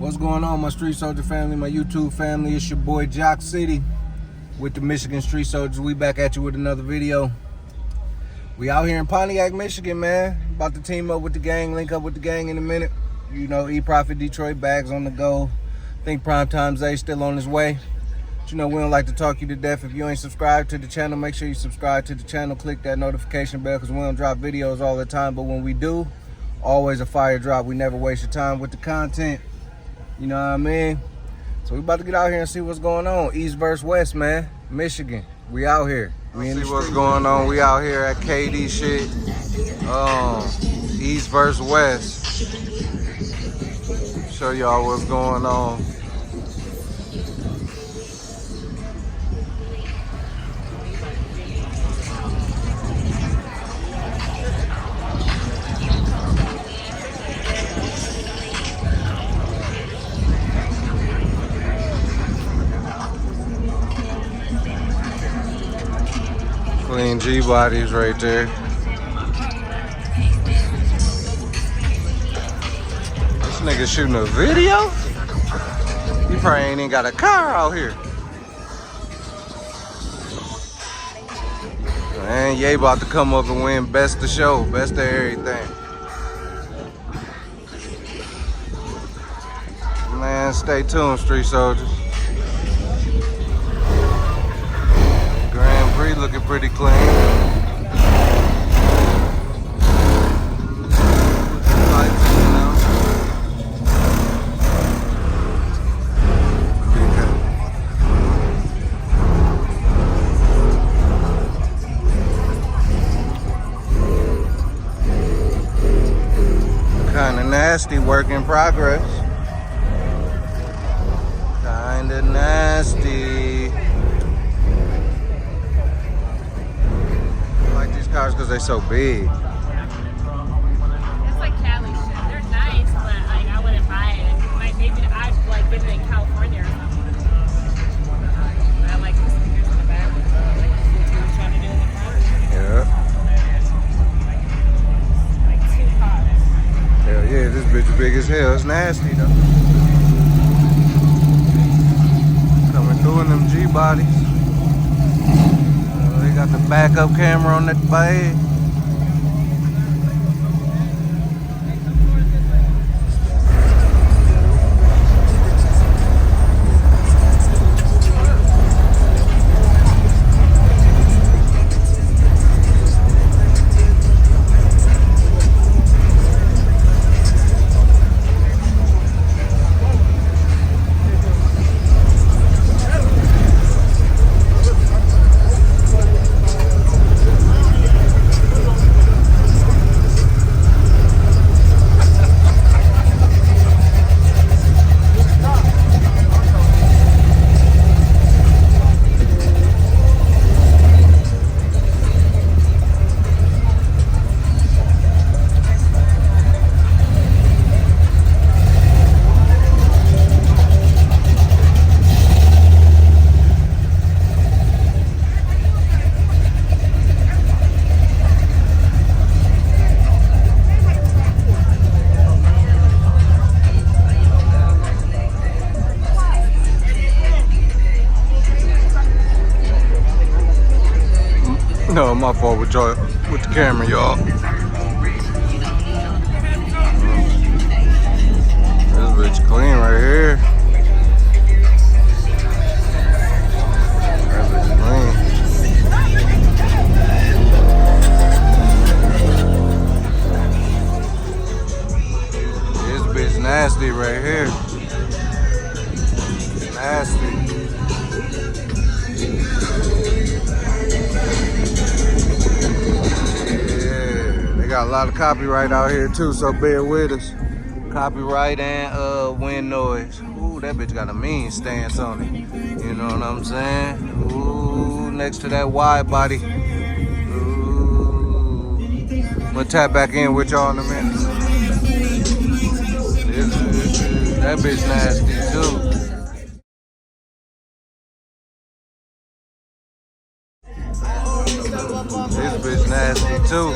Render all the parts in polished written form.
What's going on, my Street Soldier family, my YouTube family? It's your boy Jock City with the Michigan Street Soldiers. We back at you with another video. We out here in Pontiac, Michigan, man. About to team up with the gang, link up with the gang in a minute. You know, E-Profit Detroit bags on the go. Think Primetime Zay still on his way. But you know, we don't like to talk you to death. If you ain't subscribed to the channel, make sure you subscribe to the channel. Click that notification bell because we don't drop videos all the time. But when we do, always a fire drop. We never waste your time with the content. You know what I mean? So we about to get out here and see what's going on. East versus West, man. Michigan. We out here. We see what's going on. We out here at KD shit. East versus West. Show y'all what's going on. Clean G bodies right there. This nigga shooting a video? He probably ain't even got a car out here. Man, Ye about to come up and win best of show, best of everything. Man, stay tuned, Street Soldiers. Looking pretty clean. Kinda nasty, work in progress. Kinda nasty. Cars because they're so big. It's like Cali shit. They're nice, but like I wouldn't buy it. Maybe I'd like get it in California or something. I like the stickers in the back. Like what you were trying to do in the front. Yeah. Like 2 cars. Hell yeah, this bitch is big as hell. It's nasty though. Coming through in them G bodies. Got the backup camera on that bag. No, my fault with y'all, with the camera, y'all. This bitch clean right here. That bitch clean. This bitch nasty right here. Nasty. Got a lot of copyright out here too, so bear with us. Copyright and wind noise. Ooh, that bitch got a mean stance on it. You know what I'm saying? Ooh, next to that wide body. Ooh. I'm gonna tap back in with y'all in a minute. That bitch nasty too. This bitch nasty too.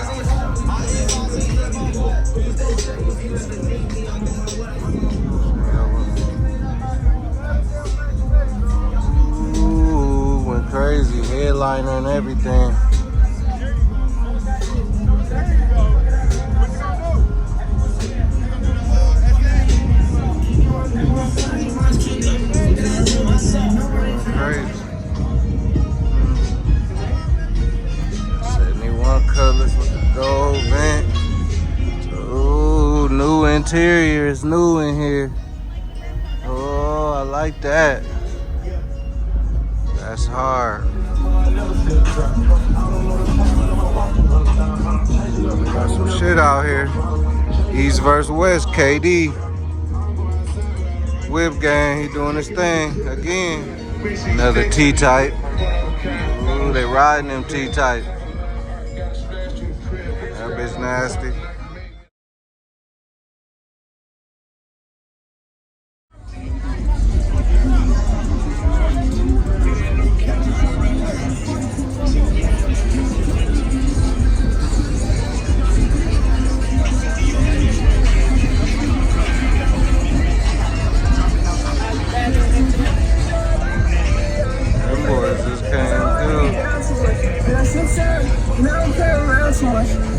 eyeliner and everything. Crazy. 71 colors with the gold vent. Ooh, new interior. It's new in here. Oh, I like that. That's hard. Got some shit out here. East versus West, KD. Whip gang, he doing his thing again. Another T-type. Ooh, they riding them T-type. That bitch nasty.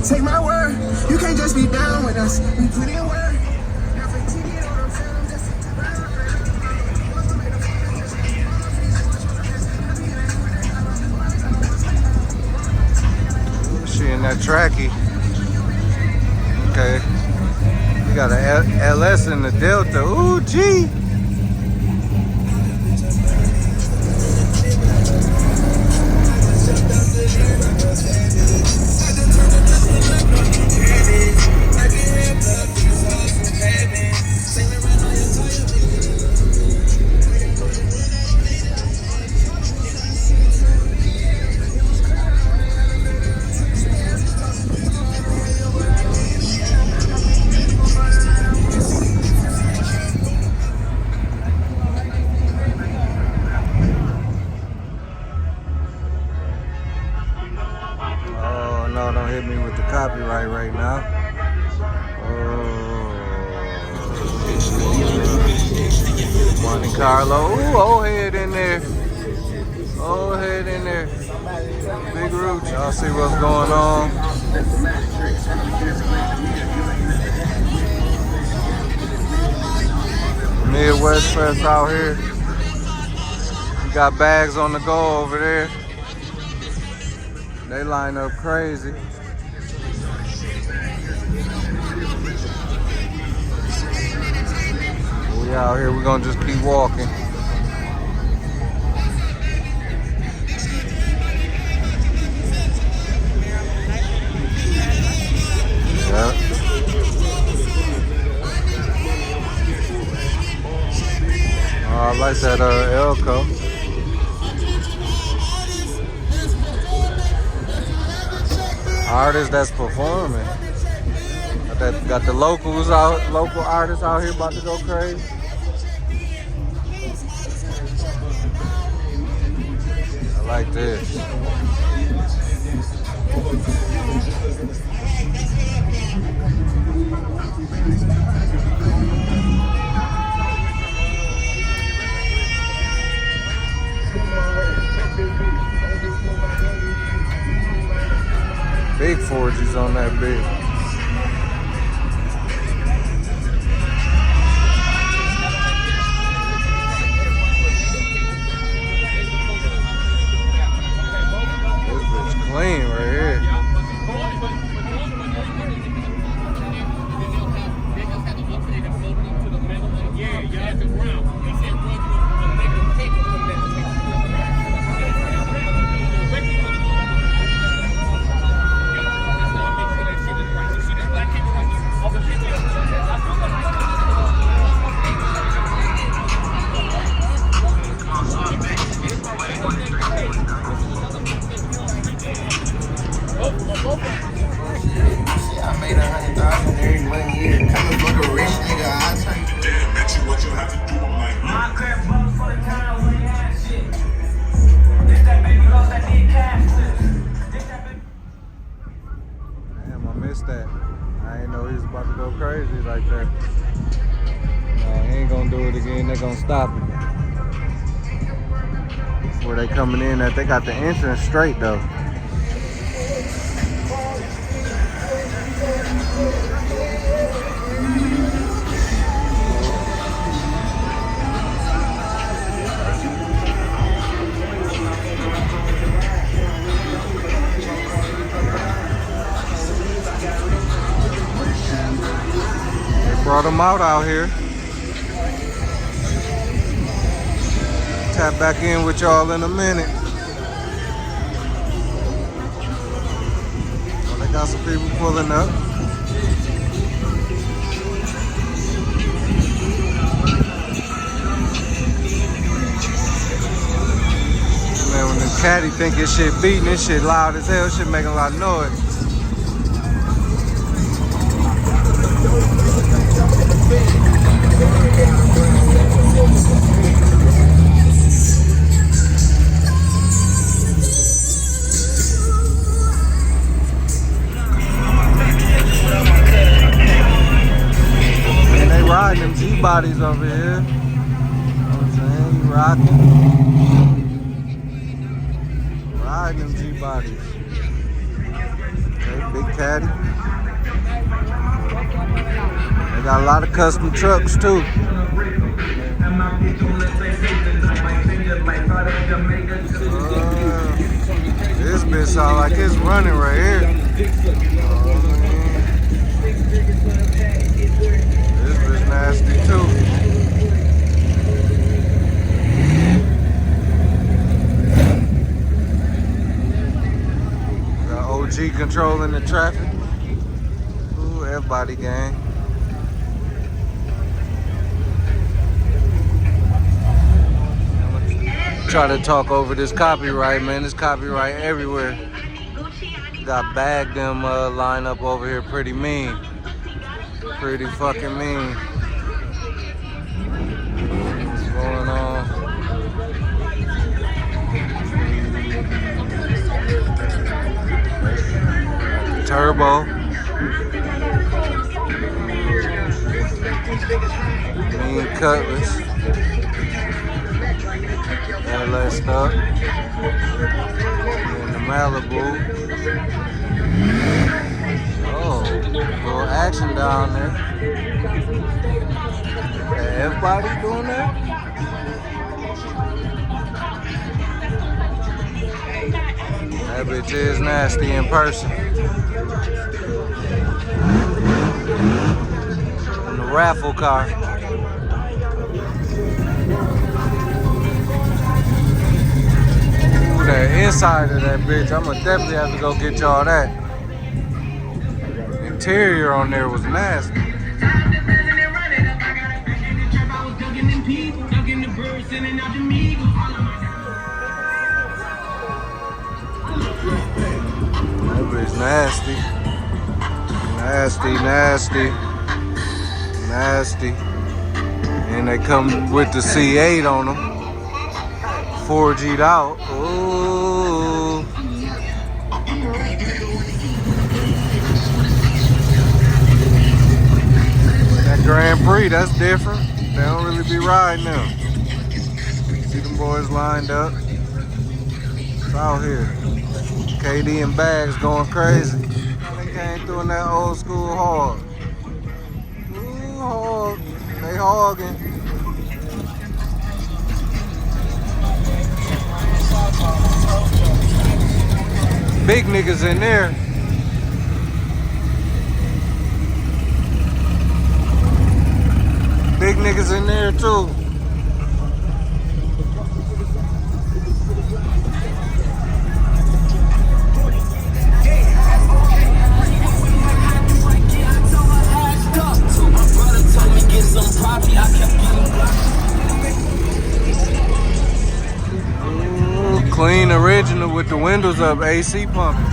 Take my word, you can't just be down with us. We put in work. She in that trackie. Okay. We got a LS in the Delta. Ooh, gee. No, don't hit me with the copyright right now. Oh. Monte Carlo. Ooh, old head in there. Old head in there. Big roots. Y'all see what's going on. Midwest Fest out here. We got bags on the go over there. They line up crazy. We out here, we're gonna just keep walking. Yeah. Oh, I like that Elko. Artists that's performing. Got the locals out, local artists out here about to go crazy. I like this. Big 4Gs on that big. This bitch clean right here. That. I ain't know he was about to go crazy like that. No, he ain't gonna do it again. They're gonna stop him. where they coming in at. They got the entrance straight though. Brought them out here. Tap back in with y'all in a minute. Oh, they got some people pulling up. Man, when the caddy think this shit beating, this shit loud as hell, shit making a lot of noise. And they riding them G-bodies over here. You know what I'm saying? You rocking. Riding them G-bodies. Okay, big caddy. They got a lot of custom trucks too. This bitch sound like it's running right here. This bitch nasty too. Got OG controlling the traffic. Ooh, everybody gang. Try to talk over this copyright, man. This copyright everywhere. Got bagged them line up over here pretty mean. Pretty fucking mean. What's going on? Turbo. Mean Cutlass. LS stuff. In the Malibu. Oh, little action down there. Everybody doing that? That bitch is nasty in person. In the raffle car. The inside of that bitch, I'ma definitely have to go get y'all that. Interior on there was nasty. That bitch nasty. Nasty, nasty. Nasty. And they come with the C8 on them. 4G'd out. Ooh. That Grand Prix, that's different. They don't really be riding them. See them boys lined up. It's out here. KD and Bags going crazy. They came through in that old school hog. Ooh, hog. They hogging. Big niggas in there. Big niggas in there too. Ooh, clean original with the windows up, AC pumping.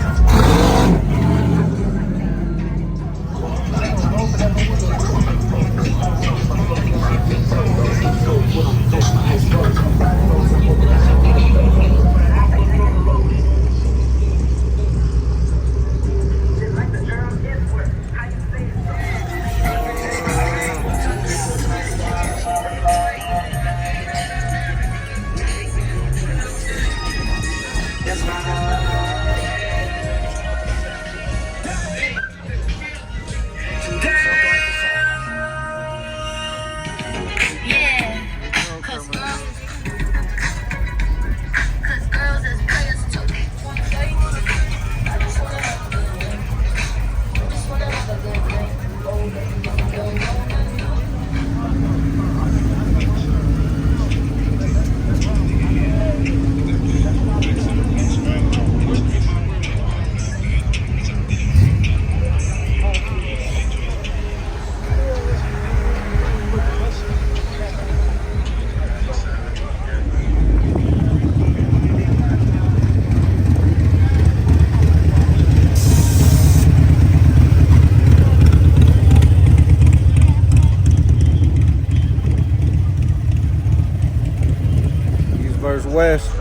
Commerce West.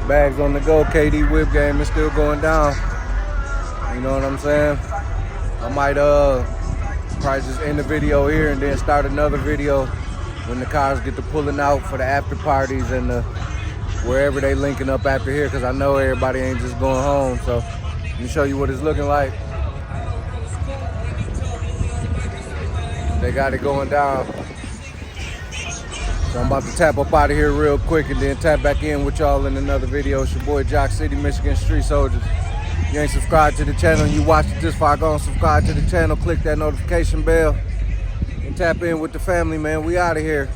Bags on the go. KD Whip game is still going down. You know what I'm saying? I might probably just end the video here and then start another video when the cars get to pulling out for the after parties and wherever they linking up after here, because I know everybody ain't just going home. So let me show you what it's looking like. They got it going down. So I'm about to tap up out of here real quick and then tap back in with y'all in another video. It's your boy Jock City, Michigan Street Soldiers. If you ain't subscribed to the channel and you watch it this far, go and subscribe to the channel, click that notification bell, and tap in with the family, man. We out of here.